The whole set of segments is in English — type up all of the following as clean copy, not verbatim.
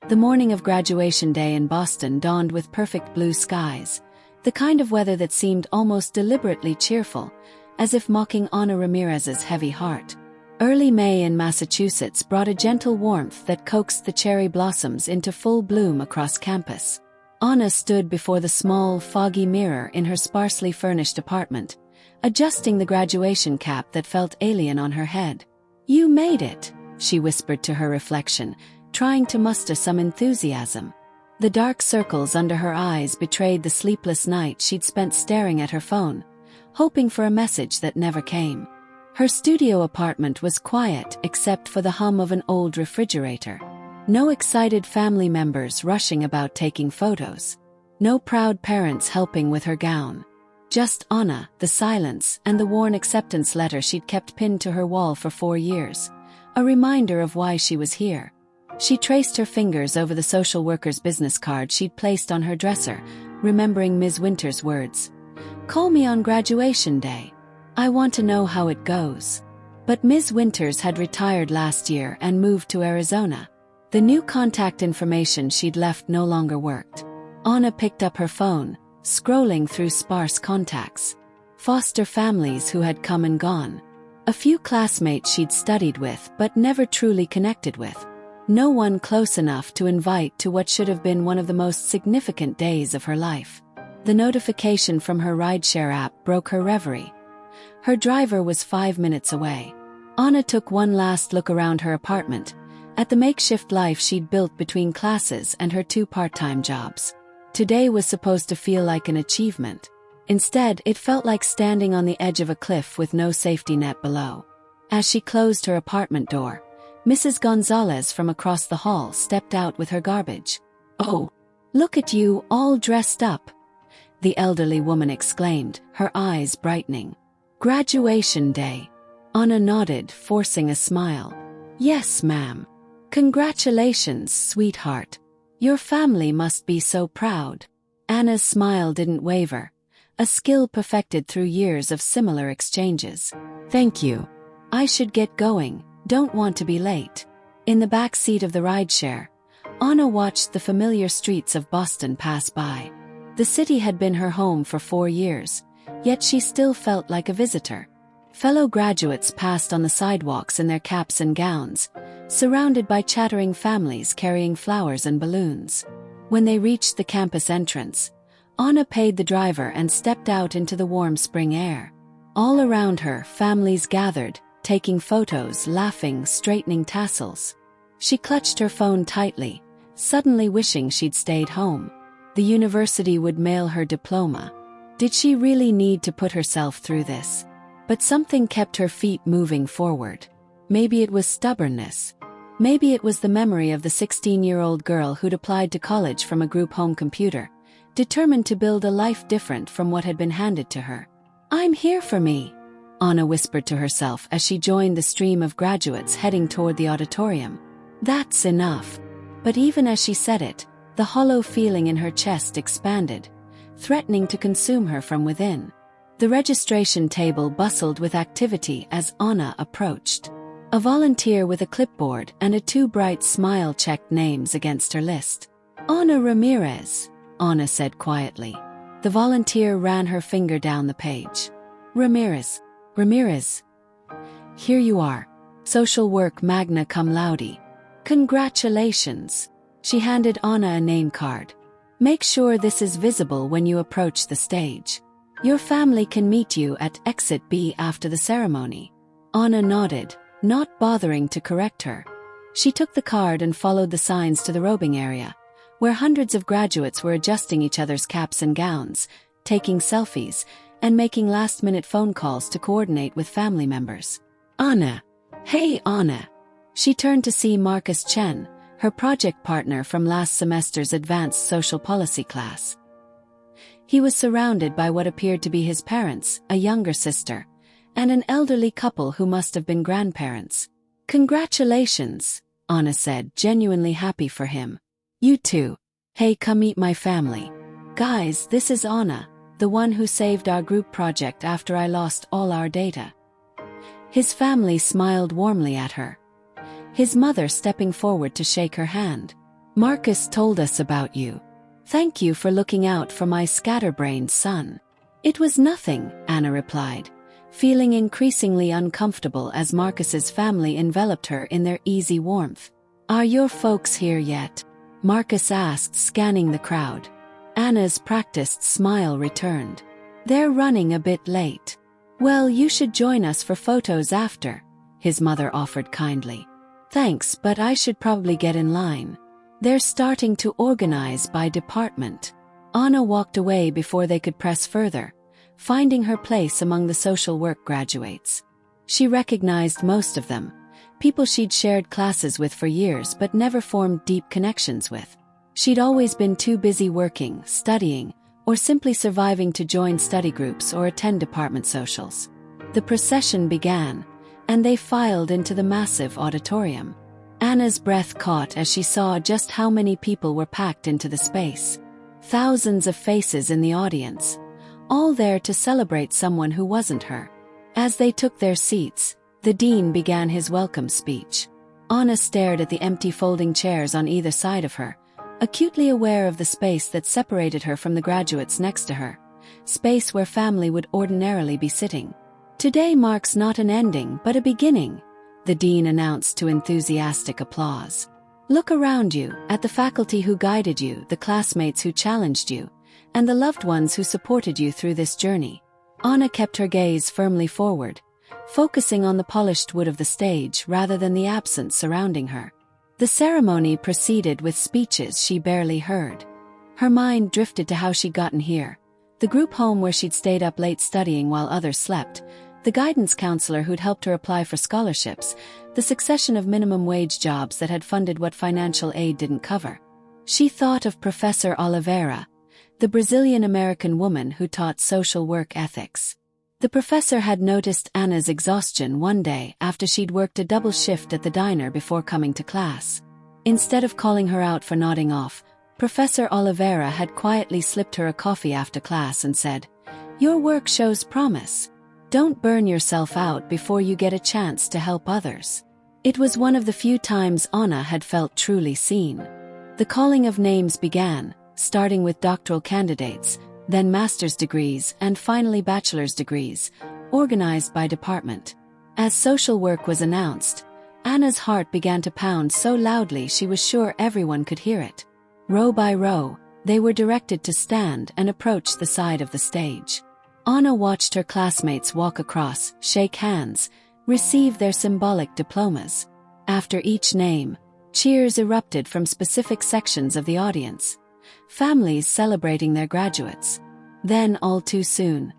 The morning of graduation day in Boston dawned with perfect blue skies, the kind of weather that seemed almost deliberately cheerful, as if mocking Ana Ramirez's heavy heart. Early May in Massachusetts brought a gentle warmth that coaxed the cherry blossoms into full bloom across campus. Ana stood before the small, foggy mirror in her sparsely furnished apartment, adjusting the graduation cap that felt alien on her head. "You made it," she whispered to her reflection, trying to muster some enthusiasm. The dark circles under her eyes betrayed the sleepless night she'd spent staring at her phone, hoping for a message that never came. Her studio apartment was quiet except for the hum of an old refrigerator. No excited family members rushing about taking photos. No proud parents helping with her gown. Just Ana, the silence, and the worn acceptance letter she'd kept pinned to her wall for 4 years. A reminder of why she was here. She traced her fingers over the social worker's business card she'd placed on her dresser, remembering Ms. Winter's words. "Call me on graduation day. I want to know how it goes." But Ms. Winters had retired last year and moved to Arizona. The new contact information she'd left no longer worked. Ana picked up her phone, scrolling through sparse contacts. Foster families who had come and gone. A few classmates she'd studied with but never truly connected with. No one close enough to invite to what should have been one of the most significant days of her life. The notification from her rideshare app broke her reverie. Her driver was 5 minutes away. Ana took one last look around her apartment, at the makeshift life she'd built between classes and her 2 part-time jobs. Today was supposed to feel like an achievement. Instead, it felt like standing on the edge of a cliff with no safety net below. As she closed her apartment door, Mrs. Gonzalez from across the hall stepped out with her garbage. "Oh, look at you, all dressed up," the elderly woman exclaimed, her eyes brightening. "Graduation day." Ana nodded, forcing a smile. "Yes, ma'am. Congratulations, sweetheart. Your family must be so proud." Ana's smile didn't waver, a skill perfected through years of similar exchanges. "Thank you. I should get going, don't want to be late." In the back seat of the rideshare, Ana watched the familiar streets of Boston pass by. The city had been her home for 4 years, yet she still felt like a visitor. Fellow graduates passed on the sidewalks in their caps and gowns, surrounded by chattering families carrying flowers and balloons. When they reached the campus entrance, Ana paid the driver and stepped out into the warm spring air. All around her, families gathered, taking photos, laughing, straightening tassels. She clutched her phone tightly, suddenly wishing she'd stayed home. The university would mail her diploma. Did she really need to put herself through this? But something kept her feet moving forward. Maybe it was stubbornness. Maybe it was the memory of the 16-year-old girl who'd applied to college from a group home computer, determined to build a life different from what had been handed to her. "I'm here for me," Ana whispered to herself as she joined the stream of graduates heading toward the auditorium. "That's enough." But even as she said it, the hollow feeling in her chest expanded, threatening to consume her from within. The registration table bustled with activity as Ana approached. A volunteer with a clipboard and a too bright smile checked names against her list. "Ana Ramirez," Ana said quietly. The volunteer ran her finger down the page. Ramirez. Here you are. Social work magna cum laude. Congratulations." She handed Ana a name card. "Make sure this is visible when you approach the stage. Your family can meet you at Exit B after the ceremony." Ana nodded, not bothering to correct her. She took the card and followed the signs to the robing area, where hundreds of graduates were adjusting each other's caps and gowns, taking selfies, and making last-minute phone calls to coordinate with family members. "Ana. Hey, Ana." She turned to see Marcus Chen, her project partner from last semester's advanced social policy class. He was surrounded by what appeared to be his parents, a younger sister, and an elderly couple who must have been grandparents. "Congratulations," Ana said, genuinely happy for him. "You too. Hey, come meet my family. Guys, this is Ana, the one who saved our group project after I lost all our data." His family smiled warmly at her. His mother stepping forward to shake her hand. Marcus told us about you. Thank you for looking out for my scatterbrained son. It was nothing, Anna replied, feeling increasingly uncomfortable as Marcus's family enveloped her in their easy warmth. Are your folks here yet? Marcus asked, scanning the crowd. Anna's practiced smile returned. They're running a bit late. Well, you should join us for photos after, his mother offered kindly. Thanks, but I should probably get in line. They're starting to organize by department. Anna walked away before they could press further, finding her place among the social work graduates. She recognized most of them, people she'd shared classes with for years but never formed deep connections with. She'd always been too busy working, studying, or simply surviving to join study groups or attend department socials. The procession began, and they filed into the massive auditorium. Anna's breath caught as she saw just how many people were packed into the space. Thousands of faces in the audience, all there to celebrate someone who wasn't her. As they took their seats, the dean began his welcome speech. Anna stared at the empty folding chairs on either side of her, acutely aware of the space that separated her from the graduates next to her, space where family would ordinarily be sitting. Today marks not an ending but a beginning, the dean announced to enthusiastic applause. Look around you, at the faculty who guided you, the classmates who challenged you, and the loved ones who supported you through this journey. Anna kept her gaze firmly forward, focusing on the polished wood of the stage rather than the absence surrounding her. The ceremony proceeded with speeches she barely heard. Her mind drifted to how she'd gotten here, the group home where she'd stayed up late studying while others slept, the guidance counselor who'd helped her apply for scholarships, the succession of minimum wage jobs that had funded what financial aid didn't cover. She thought of Professor Oliveira, the Brazilian-American woman who taught social work ethics. The professor had noticed Anna's exhaustion one day after she'd worked a double shift at the diner before coming to class. Instead of calling her out for nodding off, Professor Oliveira had quietly slipped her a coffee after class and said, "Your work shows promise. Don't burn yourself out before you get a chance to help others." It was one of the few times Anna had felt truly seen. The calling of names began, starting with doctoral candidates, then master's degrees and finally bachelor's degrees, organized by department. As social work was announced, Anna's heart began to pound so loudly she was sure everyone could hear it. Row by row, they were directed to stand and approach the side of the stage. Anna watched her classmates walk across, shake hands, receive their symbolic diplomas. After each name, cheers erupted from specific sections of the audience, families celebrating their graduates. Then, all too soon,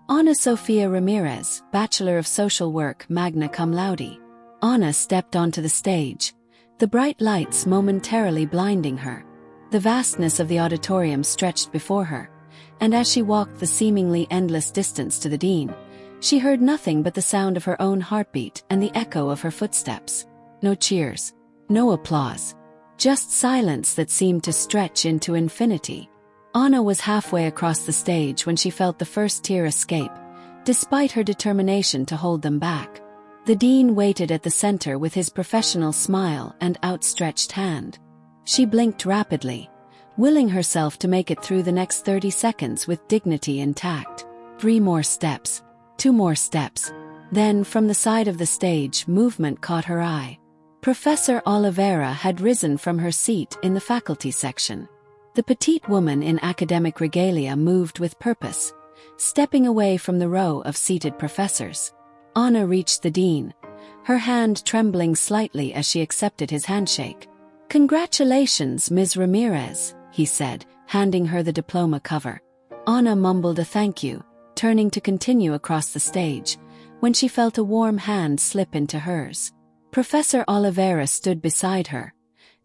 Ana Sofia Ramirez, Bachelor of Social Work, magna cum laude. Ana stepped onto the stage, the bright lights momentarily blinding her. The vastness of the auditorium stretched before her, and as she walked the seemingly endless distance to the dean, she heard nothing but the sound of her own heartbeat and the echo of her footsteps. No cheers, no applause, just silence that seemed to stretch into infinity. Anna was halfway across the stage when she felt the first tear escape, despite her determination to hold them back. The dean waited at the center with his professional smile and outstretched hand. She blinked rapidly, willing herself to make it through the next 30 seconds with dignity intact. 3 more steps, 2 more steps. Then, from the side of the stage, movement caught her eye. Professor Oliveira had risen from her seat in the faculty section. The petite woman in academic regalia moved with purpose, stepping away from the row of seated professors. Anna reached the dean, her hand trembling slightly as she accepted his handshake. "Congratulations, Ms. Ramirez," he said, handing her the diploma cover. Anna mumbled a thank you, turning to continue across the stage, when she felt a warm hand slip into hers. Professor Oliveira stood beside her,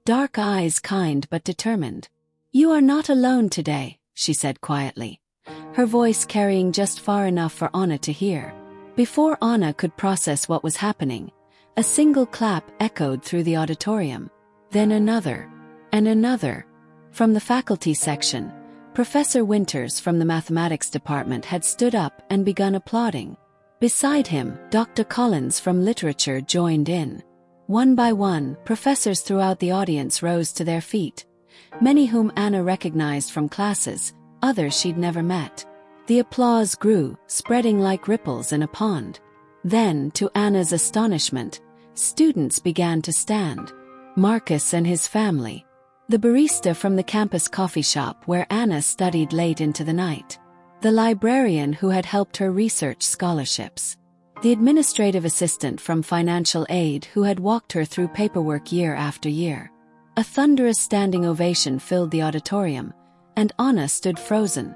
dark eyes kind but determined. "You are not alone today," she said quietly, her voice carrying just far enough for Anna to hear. Before Anna could process what was happening, a single clap echoed through the auditorium. Then another, and another. From the faculty section, Professor Winters from the mathematics department had stood up and begun applauding. Beside him, Dr. Collins from literature joined in. One by one, professors throughout the audience rose to their feet, many whom Anna recognized from classes, others she'd never met. The applause grew, spreading like ripples in a pond. Then, to Anna's astonishment, students began to stand. Marcus and his family. The barista from the campus coffee shop where Anna studied late into the night. The librarian who had helped her research scholarships. The administrative assistant from financial aid who had walked her through paperwork year after year. A thunderous standing ovation filled the auditorium, and Anna stood frozen,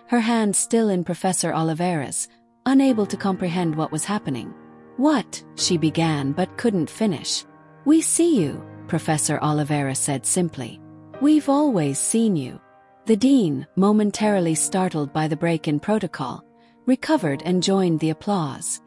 her hand still in Professor Oliveira's, unable to comprehend what was happening. "What?" she began but couldn't finish. "We see you," Professor Oliveira said simply. "We've always seen you." The dean, momentarily startled by the break in protocol, recovered and joined the applause.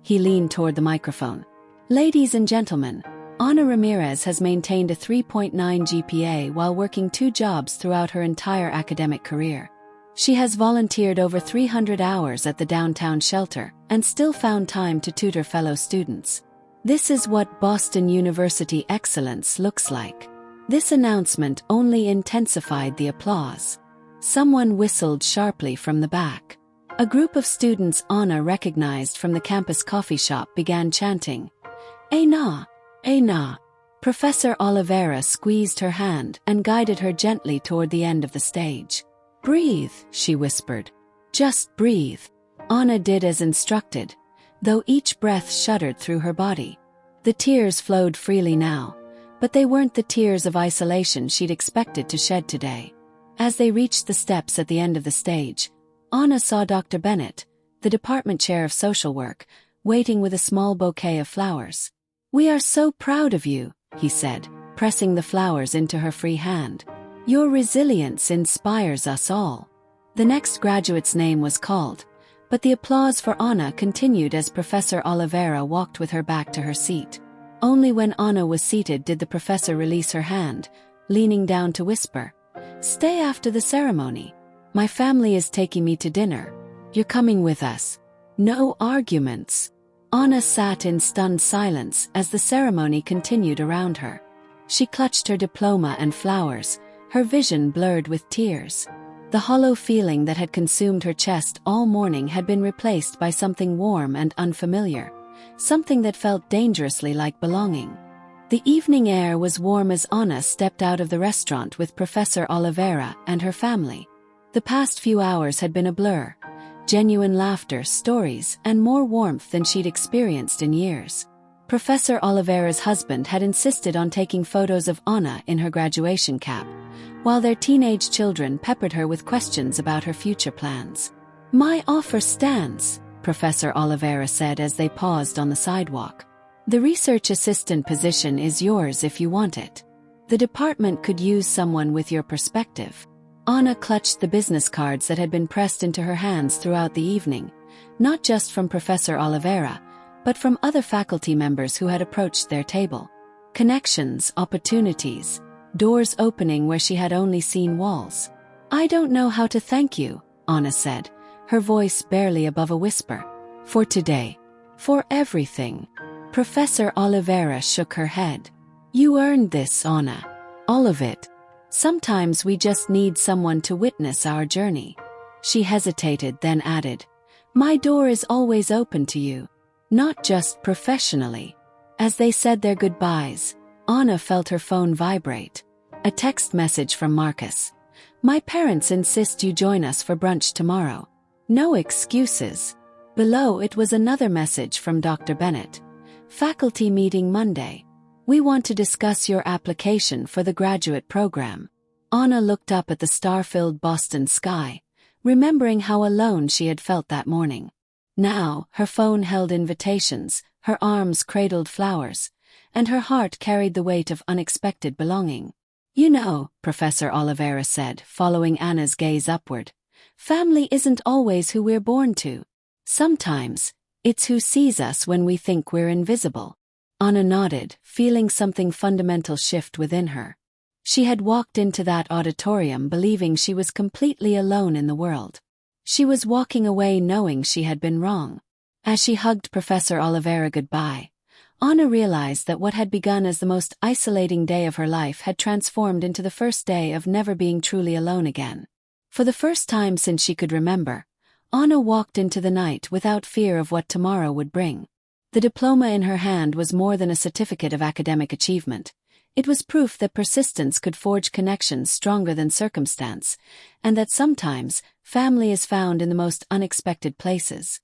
He leaned toward the microphone. "Ladies and gentlemen, Ana Ramirez has maintained a 3.9 GPA while working 2 jobs throughout her entire academic career. She has volunteered over 300 hours at the downtown shelter and still found time to tutor fellow students. This is what Boston University excellence looks like." This announcement only intensified the applause. Someone whistled sharply from the back. A group of students Anna recognized from the campus coffee shop began chanting, "Ana! Ana!" Professor Oliveira squeezed her hand and guided her gently toward the end of the stage. "Breathe," she whispered. "Just breathe." Anna did as instructed, though each breath shuddered through her body. The tears flowed freely now, but they weren't the tears of isolation she'd expected to shed today. As they reached the steps at the end of the stage, Anna saw Dr. Bennett, the department chair of social work, waiting with a small bouquet of flowers. "We are so proud of you," he said, pressing the flowers into her free hand. "Your resilience inspires us all." The next graduate's name was called, but the applause for Anna continued as Professor Oliveira walked with her back to her seat. Only when Anna was seated did the professor release her hand, leaning down to whisper, "Stay after the ceremony. My family is taking me to dinner. You're coming with us." No arguments. Anna sat in stunned silence as the ceremony continued around her. She clutched her diploma and flowers, her vision blurred with tears. The hollow feeling that had consumed her chest all morning had been replaced by something warm and unfamiliar, something that felt dangerously like belonging. The evening air was warm as Anna stepped out of the restaurant with Professor Oliveira and her family. The past few hours had been a blur, genuine laughter, stories, and more warmth than she'd experienced in years. Professor Oliveira's husband had insisted on taking photos of Anna in her graduation cap, while their teenage children peppered her with questions about her future plans. "My offer stands," Professor Oliveira said as they paused on the sidewalk. "The research assistant position is yours if you want it. The department could use someone with your perspective." Anna clutched the business cards that had been pressed into her hands throughout the evening, not just from Professor Oliveira, but from other faculty members who had approached their table. Connections, opportunities, doors opening where she had only seen walls. "I don't know how to thank you," Anna said, her voice barely above a whisper. "For today. For everything." Professor Oliveira shook her head. "You earned this, Anna. All of it. Sometimes we just need someone to witness our journey." She hesitated, then added, "My door is always open to you. Not just professionally." As they said their goodbyes, Anna felt her phone vibrate. A text message from Marcus. "My parents insist you join us for brunch tomorrow. No excuses." Below it was another message from Dr. Bennett. "Faculty meeting Monday. We want to discuss your application for the graduate program." Anna looked up at the star-filled Boston sky, remembering how alone she had felt that morning. Now, her phone held invitations, her arms cradled flowers, and her heart carried the weight of unexpected belonging. "You know," Professor Oliveira said, following Anna's gaze upward, "family isn't always who we're born to. Sometimes, it's who sees us when we think we're invisible." Anna nodded, feeling something fundamental shift within her. She had walked into that auditorium believing she was completely alone in the world. She was walking away knowing she had been wrong. As she hugged Professor Oliveira goodbye, Anna realized that what had begun as the most isolating day of her life had transformed into the first day of never being truly alone again. For the first time since she could remember, Anna walked into the night without fear of what tomorrow would bring. The diploma in her hand was more than a certificate of academic achievement. It was proof that persistence could forge connections stronger than circumstance, and that sometimes family is found in the most unexpected places.